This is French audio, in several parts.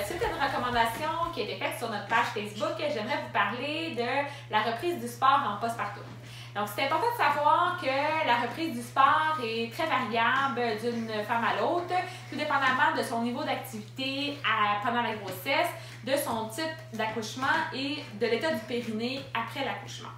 suite à une recommandation qui a été faite sur notre page Facebook, j'aimerais vous parler de la reprise du sport en postpartum. Donc, c'est important de savoir que la reprise du sport est très variable d'une femme à l'autre, tout dépendamment de son niveau d'activité pendant la grossesse, de son type d'accouchement et de l'état du périnée après l'accouchement.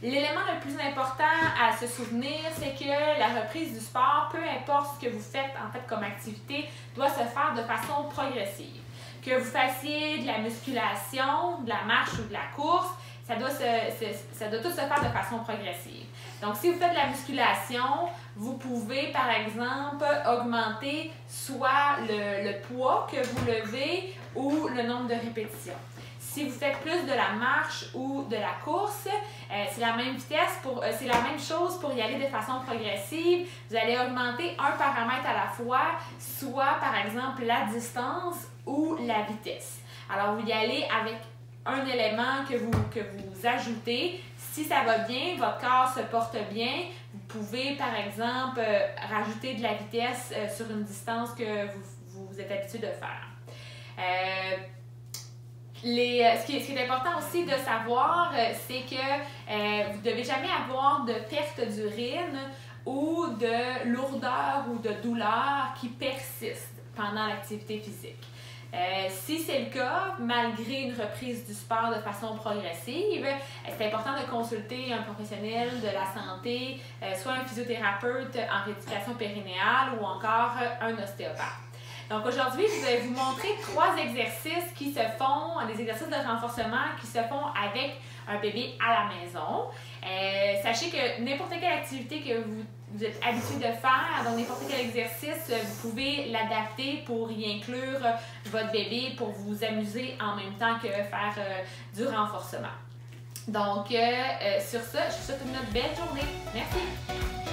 L'élément le plus important à se souvenir, c'est que la reprise du sport, peu importe ce que vous faites en fait comme activité, doit se faire de façon progressive. Que vous fassiez de la musculation, de la marche ou de la course, ça doit tout se faire de façon progressive. Donc, si vous faites de la musculation, vous pouvez, par exemple, augmenter soit le poids que vous levez ou le nombre de répétitions. Si vous faites plus de la marche ou de la course, c'est la même vitesse, c'est la même chose pour y aller de façon progressive. Vous allez augmenter un paramètre à la fois, soit par exemple la distance ou la vitesse. Alors, vous y allez avec un élément que vous ajoutez. Si ça va bien, votre corps se porte bien, vous pouvez par exemple rajouter de la vitesse sur une distance que vous êtes habitué de faire. Ce qui est important aussi de savoir, c'est que vous ne devez jamais avoir de perte d'urine ou de lourdeur ou de douleur qui persiste pendant l'activité physique. Si c'est le cas, malgré une reprise du sport de façon progressive, c'est important de consulter un professionnel de la santé, soit un physiothérapeute en rééducation périnéale ou encore un ostéopathe. Donc aujourd'hui, je vais vous montrer 3 exercices qui se font, des exercices de renforcement qui se font avec un bébé à la maison. Sachez que n'importe quelle activité que vous êtes habitué de faire, donc n'importe quel exercice, vous pouvez l'adapter pour y inclure votre bébé pour vous amuser en même temps que faire du renforcement. Donc sur ça, je vous souhaite une belle journée. Merci!